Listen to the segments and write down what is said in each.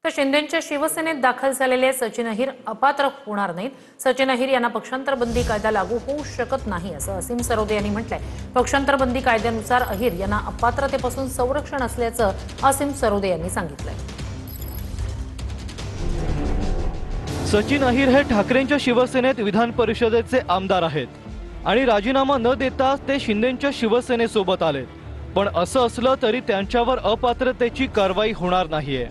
तर शिंदेंच्या शिवसेनेत दाखल झालेले सचिन अहिर अपात्र होणार नाहीत. सचिन अहिर यांना पक्षांतर बंदी कायदा लागू होऊ शकत नाही असं असीम सरोदे यांनी म्हटलंय. पक्षांतर बंदी कायद्यानुसार अहिर यांना अपात्रतेपासून संरक्षण असल्याचं असीम सरोदे यांनी सांगितलंय. सचिन अहिर हे ठाकरेंच्या शिवसेनेत विधान परिषदेचे आमदार आहेत आणि राजीनामा न देता ते शिंदेंच्या शिवसेनेसोबत आलेत. पण असं असलं तरी त्यांच्यावर अपात्रतेची कारवाई होणार नाहीये.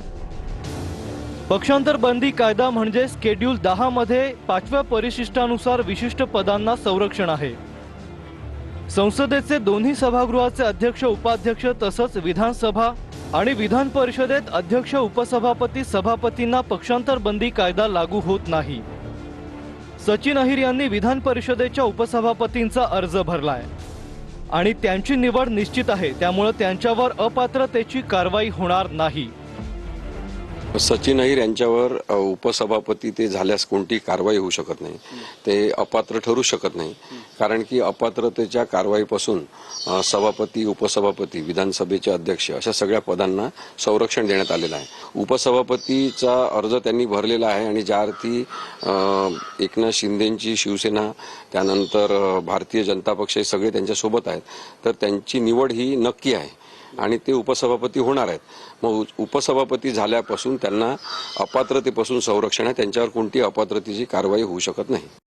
पक्षांतर बंदी कायदा म्हणजे शेड्यूल 10 मध्ये 5व्या परिशिष्टानुसार विशिष्ट पदांना संरक्षण आहे. संसदेचे दोन्ही सभागृहाचे अध्यक्ष उपाध्यक्ष तसंच विधानसभा आणि विधान परिषदेत अध्यक्ष उपसभापती सभापतींना पक्षांतर बंदी कायदा लागू होत नाही. सचिन अहिर यांनी विधान परिषदेच्या उपसभापतींचा अर्ज भरलाय आणि त्यांची निवड निश्चित आहे. त्यामुळे त्यांच्यावर अपात्रतेची कारवाई होणार नाही. सचिन अहिर यांच्यावर उपसभापती ते झाल्यास कोणती कारवाई होऊ शकत नाही. ते अपात्र ठरू शकत नाही. कारण की अपात्रतेच्या कारवाईपासून सभापती उपसभापती विधानसभेचे अध्यक्ष अशा सगळ्या पदांना संरक्षण देण्यात आलेलं आहे. उपसभापतीचा अर्ज त्यांनी भरलेला आहे आणि ज्या अर्थी एकनाथ शिंदेंची शिवसेना त्यानंतर भारतीय जनता पक्ष हे सगळे त्यांच्यासोबत आहेत, तर त्यांची निवड ही नक्की आहे आणि ते उपसभापती होणार आहेत. मग उपसभापती झाल्यापासून त्यांना अपात्रतेपासून संरक्षण आहे. त्यांच्यावर कोणती अपात्रतेची कारवाई होऊ शकत नाही.